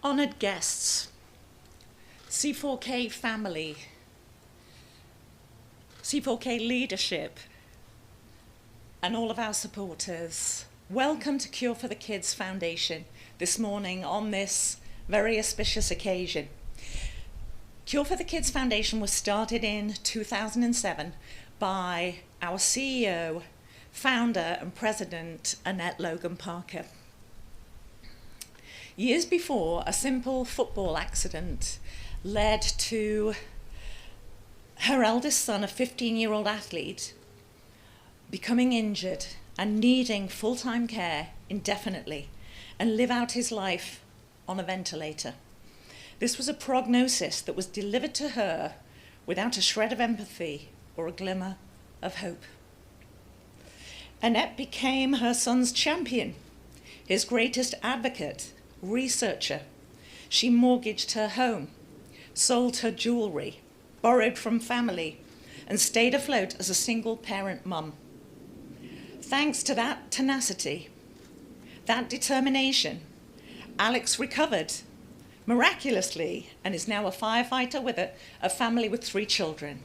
Honored guests, C4K family, C4K leadership, and all of our supporters, welcome to Cure for the Kids Foundation this morning on this very auspicious occasion. Cure for the Kids Foundation was started in 2007 by our CEO, founder and president, Annette Logan Parker. Years before, a simple football accident led to her eldest son, a 15-year-old athlete, becoming injured and needing full-time care indefinitely and live out his life on a ventilator. This was a prognosis that was delivered to her without a shred of empathy or a glimmer of hope. Annette became her son's champion, his greatest advocate, researcher. She mortgaged her home, sold her jewelry, borrowed from family, and stayed afloat as a single-parent mum. Thanks to that tenacity, that determination, Alex recovered miraculously and is now a firefighter with a family with 3 children.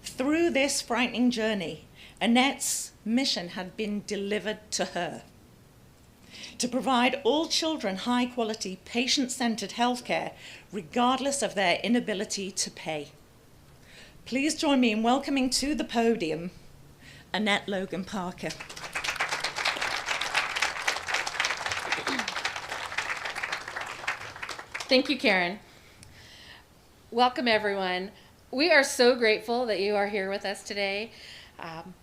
Through this frightening journey, Annette's mission had been delivered to her: to provide all children high-quality, patient-centered healthcare, regardless of their inability to pay. Please join me in welcoming to the podium Annette Logan Parker. Thank you, Karen. Welcome, everyone. We are so grateful that you are here with us today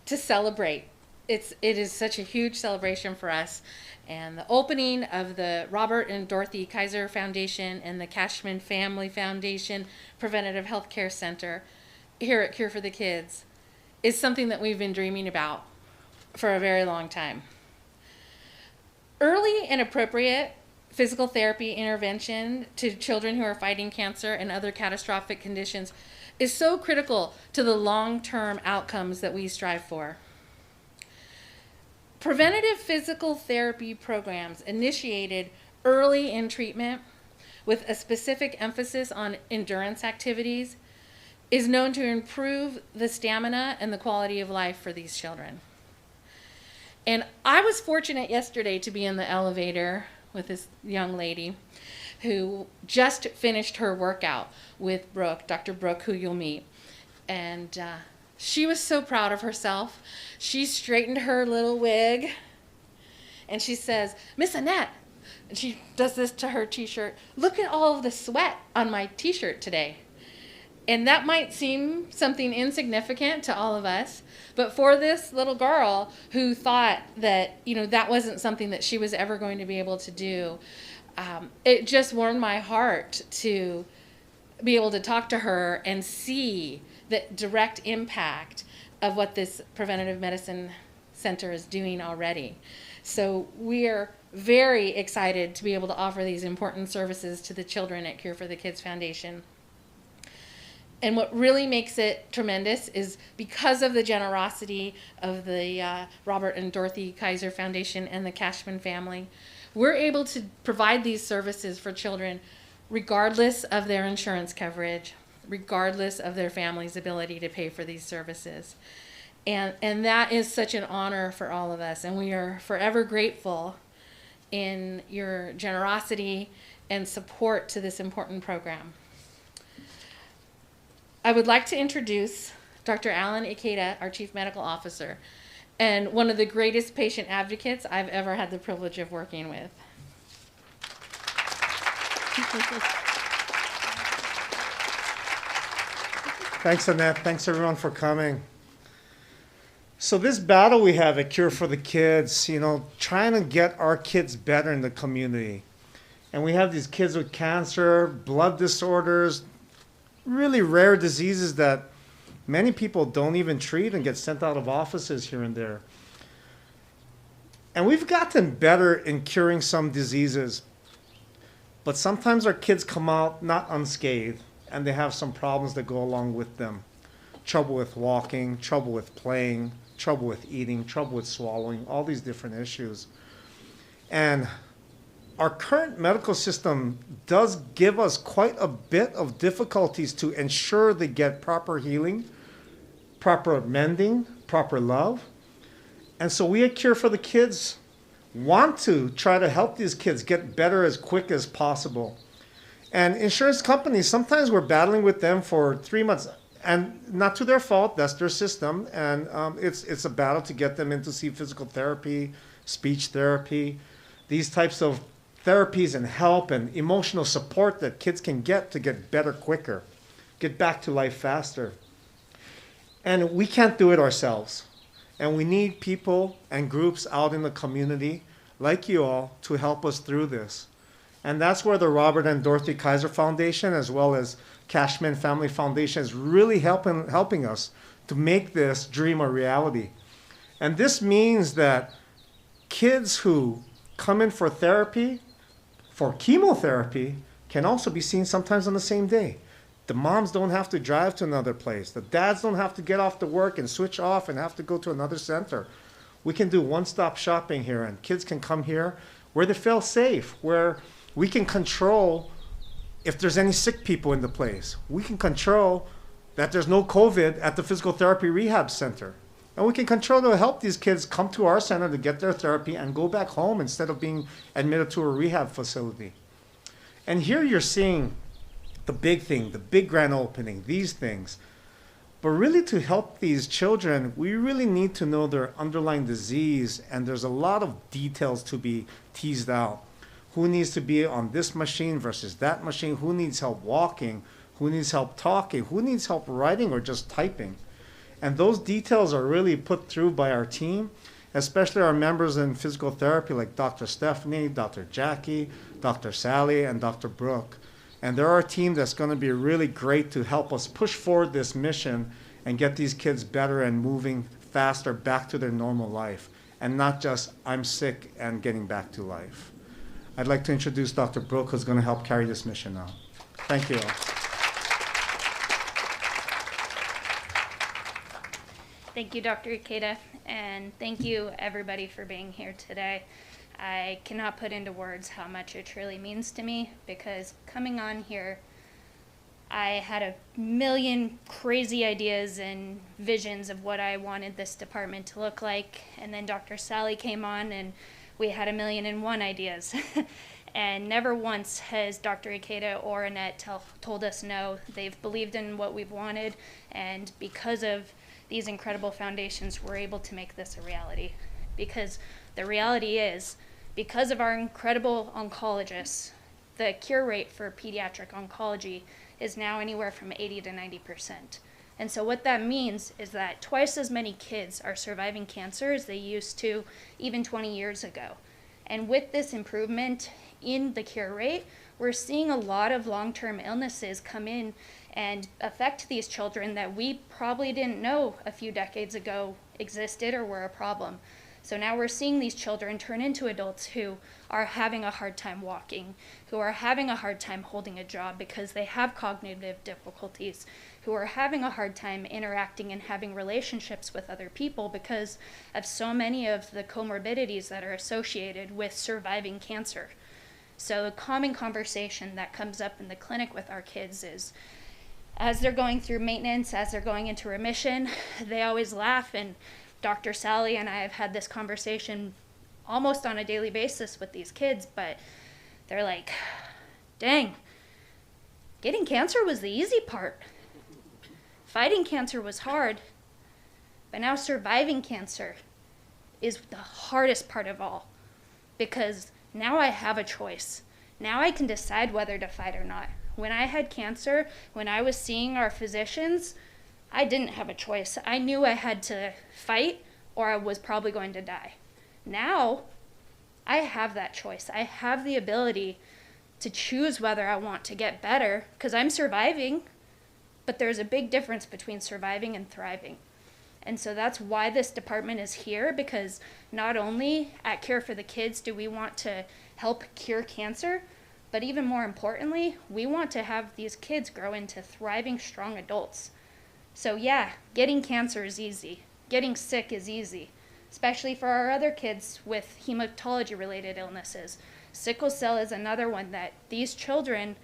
to celebrate. It is such a huge celebration for us. And the opening of the Robert and Dorothy Kaiser Foundation and the Cashman Family Foundation Preventative Healthcare Center here at Cure for the Kids is something that we've been dreaming about for a very long time. Early and appropriate physical therapy intervention to children who are fighting cancer and other catastrophic conditions is so critical to the long-term outcomes that we strive for. Preventative physical therapy programs initiated early in treatment with a specific emphasis on endurance activities is known to improve the stamina and the quality of life for these children. And I was fortunate yesterday to be in the elevator with this young lady who just finished her workout with Brooke, Dr. Brooke, who you'll meet. And she was so proud of herself. She straightened her little wig and she says, "Miss Annette," and she does this to her t-shirt, "look at all of the sweat on my t-shirt today." And that might seem something insignificant to all of us, but for this little girl who thought that, that wasn't something that she was ever going to be able to do, it just warmed my heart to be able to talk to her and see the direct impact of what this preventative medicine center is doing already. So we are very excited to be able to offer these important services to the children at Cure for the Kids Foundation. And what really makes it tremendous is because of the generosity of the Robert and Dorothy Kaiser Foundation and the Cashman family, we're able to provide these services for children regardless of their insurance coverage, regardless of their family's ability to pay for these services. And that is such an honor for all of us, and we are forever grateful in your generosity and support to this important program. I would like to introduce Dr. Alan Ikeda, our Chief Medical Officer, and one of the greatest patient advocates I've ever had the privilege of working with. Thanks, Annette. Thanks, everyone, for coming. So this battle we have at Cure for the Kids, trying to get our kids better in the community. And we have these kids with cancer, blood disorders, really rare diseases that many people don't even treat and get sent out of offices here and there. And we've gotten better in curing some diseases, but sometimes our kids come out not unscathed, and they have some problems that go along with them. Trouble with walking, trouble with playing, trouble with eating, trouble with swallowing, all these different issues. And our current medical system does give us quite a bit of difficulties to ensure they get proper healing, proper mending, proper love. And so we at Cure for the Kids want to try to help these kids get better as quick as possible. And insurance companies, sometimes we're battling with them for 3 months, and not to their fault, that's their system. And it's a battle to get them in to see physical therapy, speech therapy, these types of therapies and help and emotional support that kids can get to get better quicker, get back to life faster. And we can't do it ourselves. And we need people and groups out in the community like you all to help us through this. And that's where the Robert and Dorothy Kaiser Foundation, as well as Cashman Family Foundation, is really helping us to make this dream a reality. And this means that kids who come in for therapy, for chemotherapy, can also be seen sometimes on the same day. The moms don't have to drive to another place. The dads don't have to get off to work and switch off and have to go to another center. We can do one-stop shopping here, and kids can come here where they feel safe, where we can control if there's any sick people in the place. We can control that there's no COVID at the physical therapy rehab center. And we can control to help these kids come to our center to get their therapy and go back home instead of being admitted to a rehab facility. And here you're seeing the big thing, the big grand opening, these things. But really, to help these children, we really need to know their underlying disease, and there's a lot of details to be teased out. Who needs to be on this machine versus that machine? Who needs help walking? Who needs help talking? Who needs help writing or just typing? And those details are really put through by our team, especially our members in physical therapy like Dr. Stephanie, Dr. Jackie, Dr. Sally, and Dr. Brooke. And they're our team that's going to be really great to help us push forward this mission and get these kids better and moving faster back to their normal life, and not just I'm sick and getting back to life. I'd like to introduce Dr. Brooke, who's going to help carry this mission now. Thank you all. Thank you, Dr. Ikeda, and thank you, everybody, for being here today. I cannot put into words how much it truly means to me, because coming on here, I had a million crazy ideas and visions of what I wanted this department to look like, and then Dr. Sally came on, and we had 1,000,001 ideas. And never once has Dr. Ikeda or Annette told us no. They've believed in what we've wanted, and because of these incredible foundations, we're able to make this a reality. Because the reality is, because of our incredible oncologists, the cure rate for pediatric oncology is now anywhere from 80 to 90%. And so what that means is that twice as many kids are surviving cancer as they used to even 20 years ago. And with this improvement in the cure rate, we're seeing a lot of long-term illnesses come in and affect these children that we probably didn't know a few decades ago existed or were a problem. So now we're seeing these children turn into adults who are having a hard time walking, who are having a hard time holding a job because they have cognitive difficulties, who are having a hard time interacting and having relationships with other people because of so many of the comorbidities that are associated with surviving cancer. So a common conversation that comes up in the clinic with our kids is, as they're going through maintenance, as they're going into remission, they always laugh, and Dr. Sally and I have had this conversation almost on a daily basis with these kids, but they're like, dang, getting cancer was the easy part. Fighting cancer was hard, but now surviving cancer is the hardest part of all, because now I have a choice. Now I can decide whether to fight or not. When I had cancer, when I was seeing our physicians, I didn't have a choice. I knew I had to fight or I was probably going to die. Now, I have that choice. I have the ability to choose whether I want to get better, because I'm surviving, but there's a big difference between surviving and thriving. And so that's why this department is here, because not only at Cure for the Kids do we want to help cure cancer, but even more importantly, we want to have these kids grow into thriving, strong adults. So yeah, getting cancer is easy. Getting sick is easy, especially for our other kids with hematology-related illnesses. Sickle cell is another one that these children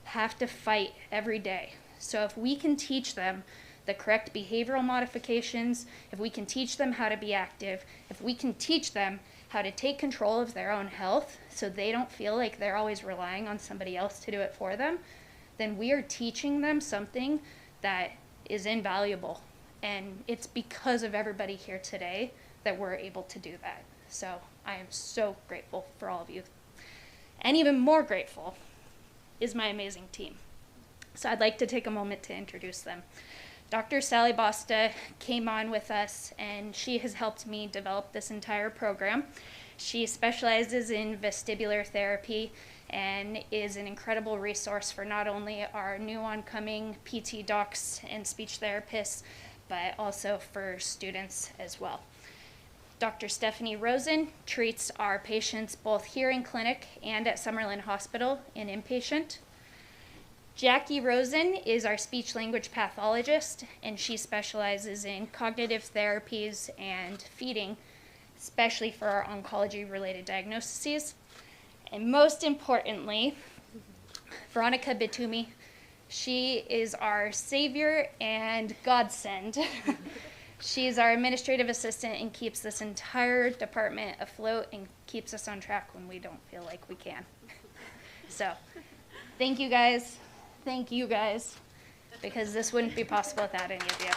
have to fight every day. So if we can teach them the correct behavioral modifications, if we can teach them how to be active, if we can teach them how to take control of their own health so they don't feel like they're always relying on somebody else to do it for them, then we are teaching them something that is invaluable. And it's because of everybody here today that we're able to do that. So I am so grateful for all of you. And even more grateful is my amazing team. So I'd like to take a moment to introduce them. Dr. Sally Basta came on with us, and she has helped me develop this entire program. She specializes in vestibular therapy and is an incredible resource for not only our new oncoming PT docs and speech therapists, but also for students as well. Dr. Stephanie Rosen treats our patients both here in clinic and at Summerlin Hospital in inpatient. Jackie Rosen is our speech language pathologist, and she specializes in cognitive therapies and feeding, especially for our oncology related diagnoses. And most importantly, Veronica Bitumi, she is our savior and godsend. She's our administrative assistant and keeps this entire department afloat and keeps us on track when we don't feel like we can. So, thank you guys. Thank you guys, because this wouldn't be possible without any of you.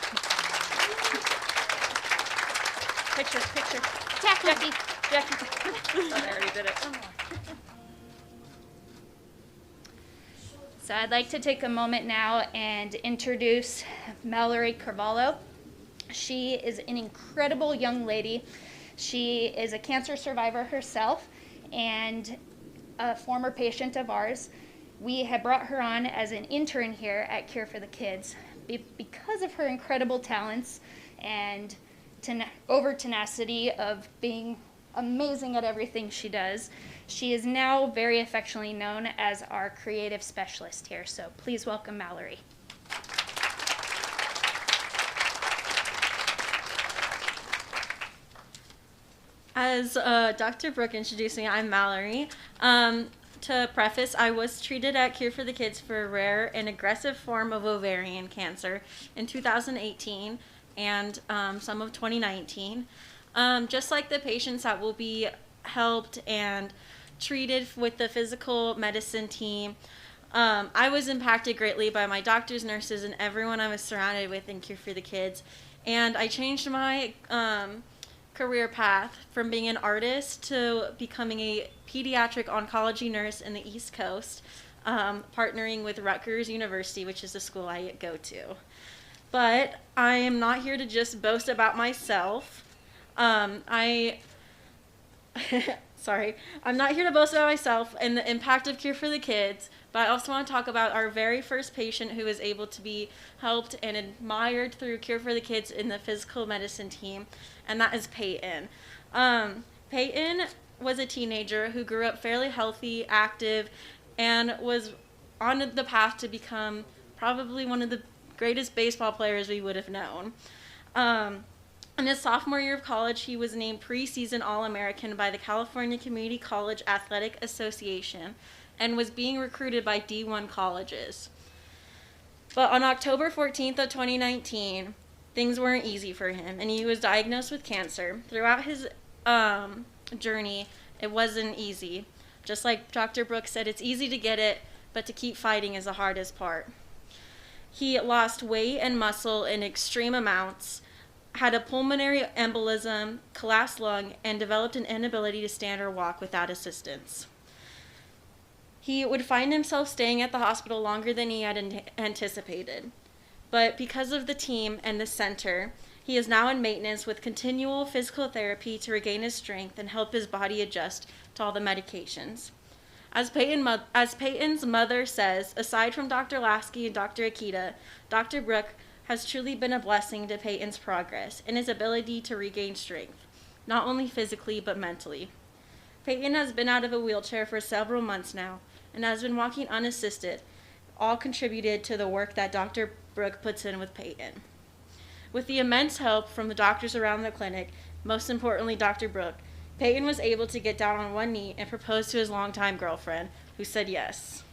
Picture. Jackie. I already did it. So I'd like to take a moment now and introduce Mallory Carvalho. She is an incredible young lady. She is a cancer survivor herself and a former patient of ours. We had brought her on as an intern here at Cure for the Kids because of her incredible talents and over tenacity of being amazing at everything she does. She is now very affectionately known as our creative specialist here, so please welcome Mallory. As Dr. Brooke introduced me, I'm Mallory. To preface, I was treated at Cure for the Kids for a rare and aggressive form of ovarian cancer in 2018 and some of 2019. Just like the patients that will be helped and treated with the physical medicine team, I was impacted greatly by my doctors, nurses, and everyone I was surrounded with in Cure for the Kids. And I changed my career path from being an artist to becoming a pediatric oncology nurse in the East Coast, partnering with Rutgers University, which is the school I go to. But I am not here to just boast about myself. I'm not here to boast about myself and the impact of Cure for the Kids, but I also want to talk about our very first patient who was able to be helped and admired through Cure for the Kids in the physical medicine team, and that is Peyton. Peyton was a teenager who grew up fairly healthy, active, and was on the path to become probably one of the greatest baseball players we would have known. In his sophomore year of college, he was named preseason All-American by the California Community College Athletic Association and was being recruited by D1 colleges. But on October 14th of 2019, things weren't easy for him, and he was diagnosed with cancer. Throughout his journey, it wasn't easy. Just like Dr. Brooks said, it's easy to get it, but to keep fighting is the hardest part. He lost weight and muscle in extreme amounts, had a pulmonary embolism, collapsed lung, and developed an inability to stand or walk without assistance. He would find himself staying at the hospital longer than he had anticipated. But because of the team and the center, he is now in maintenance with continual physical therapy to regain his strength and help his body adjust to all the medications. As Peyton's mother says, aside from Dr. Lasky and Dr. Akita, Dr. Brooke has truly been a blessing to Peyton's progress and his ability to regain strength, not only physically but mentally. Peyton has been out of a wheelchair for several months now and has been walking unassisted, all contributed to the work that Dr. Brooke puts in with Peyton. With the immense help from the doctors around the clinic, most importantly Dr. Brooke, Peyton was able to get down on one knee and propose to his longtime girlfriend, who said yes.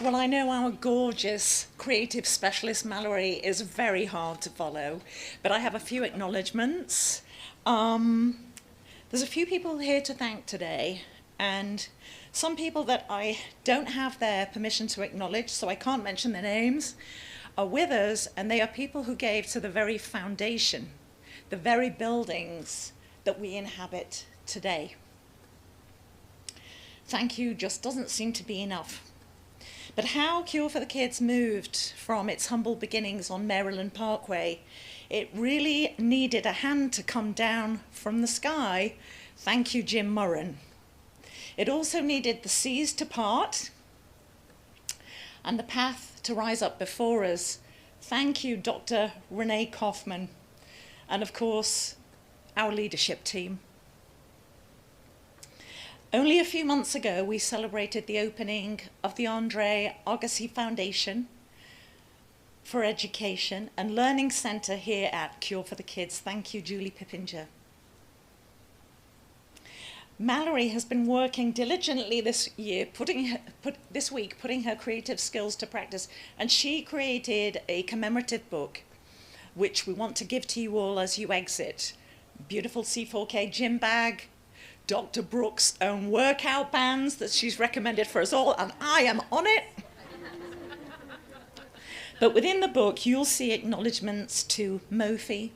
Well, I know our gorgeous creative specialist Mallory is very hard to follow, but I have a few acknowledgements. There's a few people here to thank today, and some people that I don't have their permission to acknowledge, so I can't mention their names, are with us, and they are people who gave to the very foundation, the very buildings that we inhabit today. Thank you just doesn't seem to be enough. But how Cure for the Kids moved from its humble beginnings on Maryland Parkway, it really needed a hand to come down from the sky. Thank you, Jim Murren. It also needed the seas to part and the path to rise up before us. Thank you, Dr. Renee Kaufman, and of course, our leadership team. Only a few months ago, we celebrated the opening of the Andre Agassi Foundation for Education and Learning Center here at Cure for the Kids. Thank you, Julie Pippinger. Mallory has been working diligently this week, putting her creative skills to practice, and she created a commemorative book, which we want to give to you all as you exit. Beautiful C4K gym bag, Dr. Brooks' own workout bands that she's recommended for us all, and I am on it. But within the book, you'll see acknowledgements to Mophie,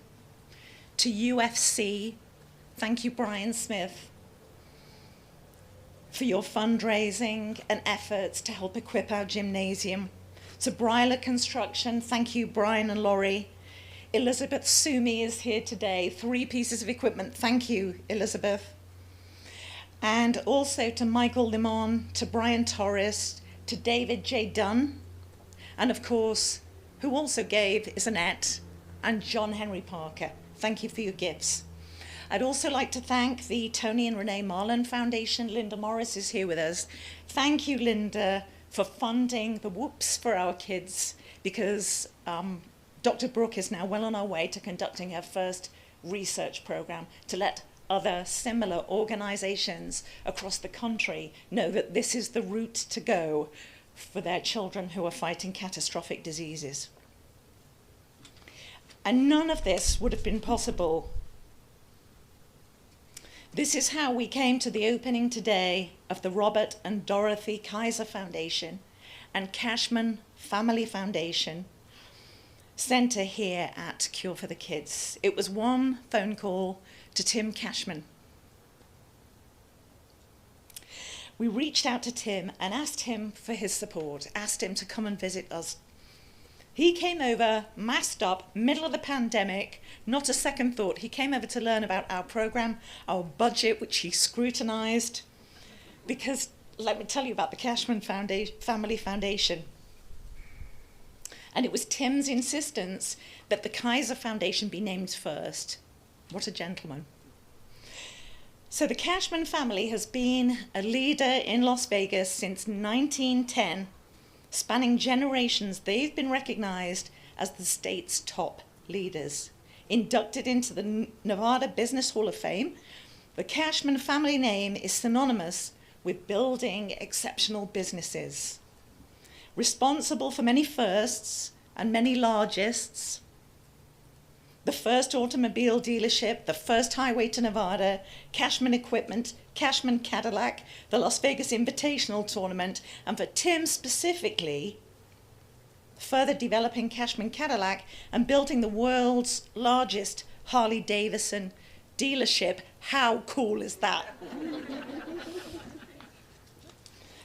to UFC. Thank you, Brian Smith, for your fundraising and efforts to help equip our gymnasium. To Bryler Construction, thank you, Brian and Laurie. Elizabeth Sumi is here today, 3 pieces of equipment. Thank you, Elizabeth. And also to Michael Limon, to Brian Torres, to David J. Dunn, and of course, who also gave is Annette, and John Henry Parker. Thank you for your gifts. I'd also like to thank the Tony and Renee Marlin Foundation. Linda Morris is here with us. Thank you, Linda, for funding the Whoops for our kids, because Dr. Brooke is now well on our way to conducting her first research program to let other similar organizations across the country know that this is the route to go for their children who are fighting catastrophic diseases. And none of this would have been possible. This is how we came to the opening today of the Robert and Dorothy Kaiser Foundation and Cashman Family Foundation Center here at Cure for the Kids. It was one phone call to Tim Cashman. We reached out to Tim and asked him for his support, asked him to come and visit us. He came over, masked up, middle of the pandemic, not a second thought. He came over to learn about our program, our budget, which he scrutinized. Because let me tell you about the Cashman Family Foundation. And it was Tim's insistence that the Kaiser Foundation be named first. What a gentleman. So the Cashman family has been a leader in Las Vegas since 1910. Spanning generations, they've been recognized as the state's top leaders. Inducted into the Nevada Business Hall of Fame, the Cashman family name is synonymous with building exceptional businesses. Responsible for many firsts and many largests. The first automobile dealership, the first highway to Nevada, Cashman Equipment, Cashman Cadillac, the Las Vegas Invitational Tournament, and for Tim specifically, further developing Cashman Cadillac and building the world's largest Harley-Davidson dealership. How cool is that?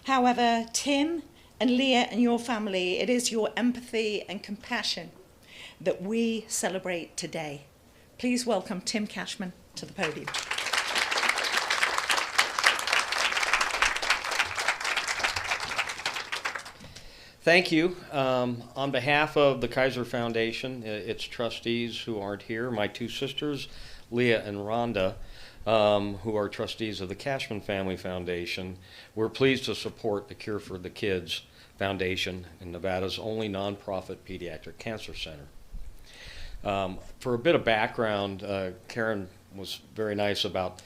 However, Tim and Leah and your family, it is your empathy and compassion that we celebrate today. Please welcome Tim Cashman to the podium. Thank you. On behalf of the Kaiser Foundation, its trustees who aren't here, my 2 sisters, Leah and Rhonda, who are trustees of the Cashman Family Foundation. We're pleased to support the Cure for the Kids Foundation, in Nevada's only nonprofit pediatric cancer center. For a bit of background, Karen was very nice about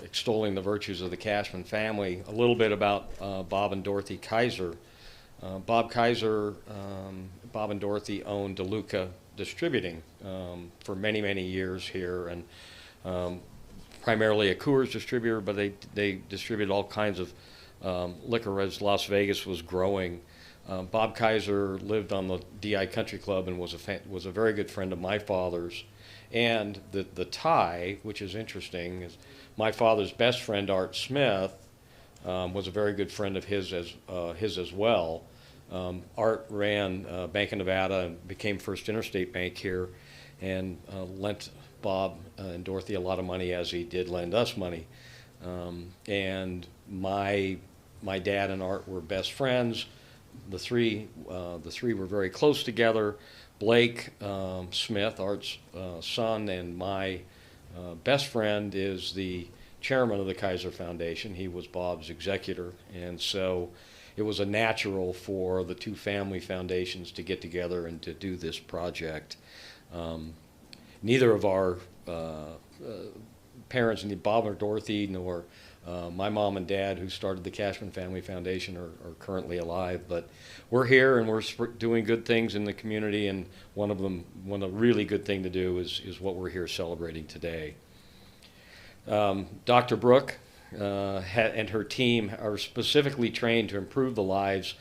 extolling the virtues of the Cashman family. A little bit about Bob and Dorothy Kaiser. Bob and Dorothy owned DeLuca Distributing for many, many years here, and primarily a Coors distributor, but they distributed all kinds of liquor as Las Vegas was growing. Bob Kaiser lived on the DI Country Club and was a very good friend of my father's. And the tie, which is interesting, is my father's best friend, Art Smith, was a very good friend of his as well. Art ran Bank of Nevada and became First Interstate Bank here, and lent Bob and Dorothy a lot of money, as he did lend us money. And my dad and Art were best friends. The three were very close together. Blake Smith, Art's son, and my best friend, is the chairman of the Kaiser Foundation. He was Bob's executor, and so it was a natural for the two family foundations to get together and to do this project. Neither of our parents, neither Bob or Dorothy, nor my mom and dad, who started the Cashman Family Foundation, are currently alive. But we're here and we're doing good things in the community, and one a really good thing to do is what we're here celebrating today. Dr. Brooke and her team are specifically trained to improve the lives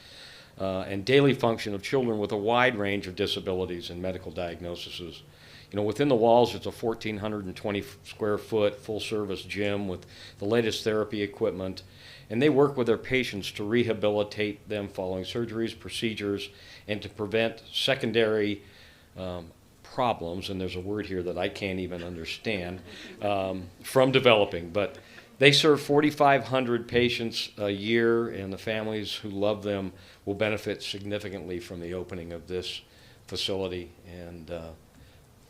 and daily function of children with a wide range of disabilities and medical diagnoses. You know, within the walls, it's a 1,420 square foot full service gym with the latest therapy equipment, and they work with their patients to rehabilitate them following surgeries, procedures, and to prevent secondary problems, and there's a word here that I can't even understand, from developing. But they serve 4,500 patients a year, and the families who love them will benefit significantly from the opening of this facility. And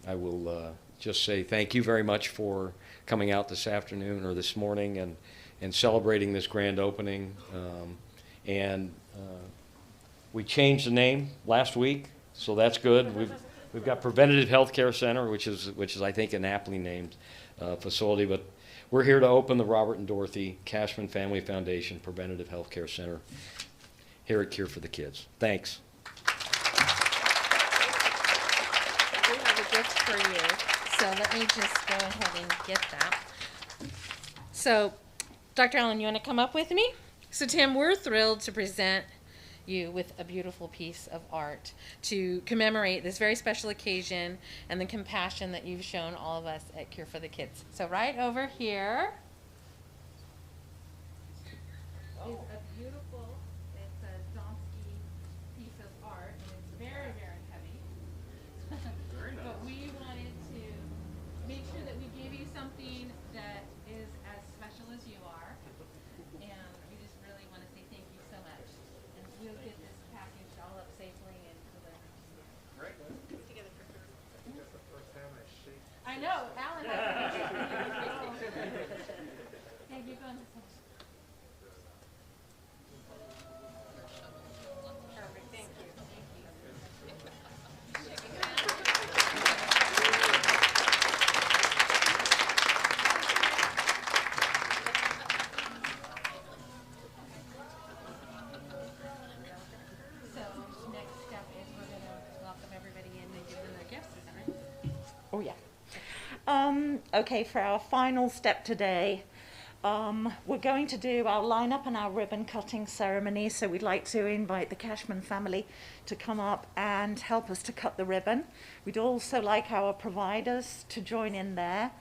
I will just say thank you very much for coming out this afternoon or this morning and celebrating this grand opening. We changed the name last week, so that's good. We've got Preventative Healthcare Center, which is I think an aptly named facility, but we're here to open the Robert and Dorothy Cashman Family Foundation Preventative Healthcare Center here at Cure for the Kids. Thanks. We have a gift for you, so let me just go ahead and get that. So, Dr. Allen, you want to come up with me? So, Tim, we're thrilled to present you with a beautiful piece of art to commemorate this very special occasion and the compassion that you've shown all of us at Cure for the Kids. So right over here is a beautiful, it's a Domsky piece of art, and it's very, very heavy. Very nice. But we wanted to make sure that we gave you something that is as special as you are, and we just really want to say thank you so much. And we'll get this packaged all up safely and delivered to you. Great. That's the first time I shake. I know, Alan. Hey, you're going to finish. Perfect, thank you. So next step is we're going to welcome everybody in and give them their gifts, is that right? Oh, yeah. Okay, for our final step today, we're going to do our lineup and our ribbon cutting ceremony. So we'd like to invite the Cashman family to come up and help us to cut the ribbon. We'd also like our providers to join in there.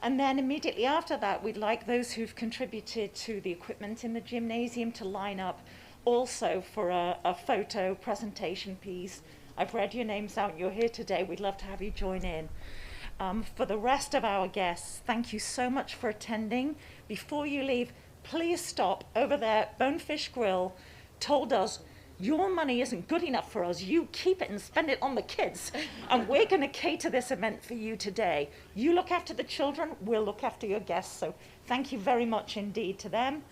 And then immediately after that, we'd like those who've contributed to the equipment in the gymnasium to line up also for a photo presentation piece. I've read your names out. You're here today. We'd love to have you join in. For the rest of our guests, thank you so much for attending. Before you leave, please stop over there. Bonefish Grill told us your money isn't good enough for us. You keep it and spend it on the kids. And we're going to cater this event for you today. You look after the children, we'll look after your guests. So thank you very much indeed to them.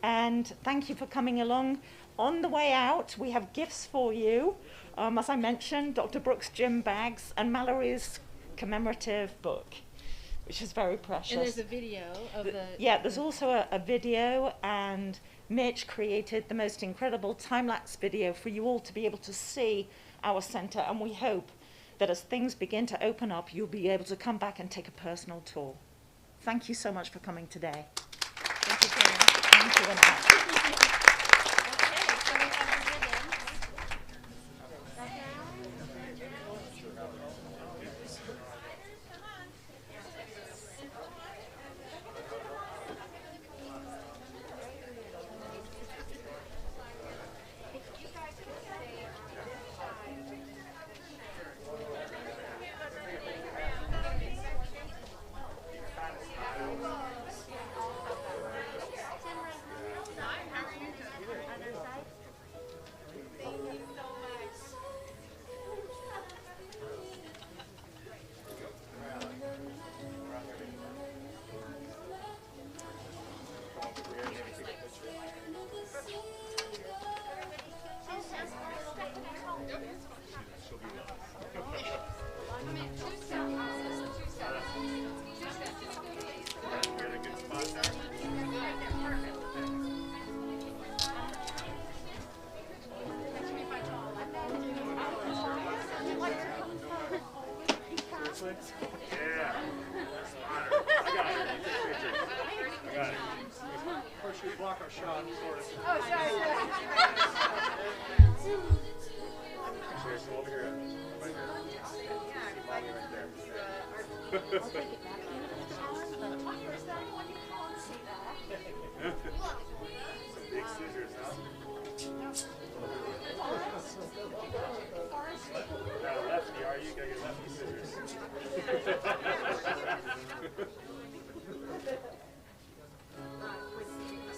And thank you for coming along. On the way out, we have gifts for you. As I mentioned, Dr. Brooks' gym bags and Mallory's commemorative book, which is very precious. And there's a video of the... Yeah, there's also a video, and Mitch created the most incredible time-lapse video for you all to be able to see our centre, and we hope that as things begin to open up, you'll be able to come back and take a personal tour. Thank you so much for coming today. Thank you, Karen. Thank you, Annette.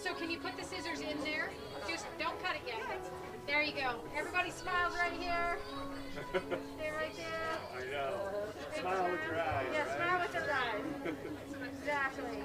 So can you put the scissors in there? Just don't cut it yet. There you go. Everybody smiles right here. Stay right there. I know. Smile with your eyes. Yeah, right? smile with your eyes. Exactly.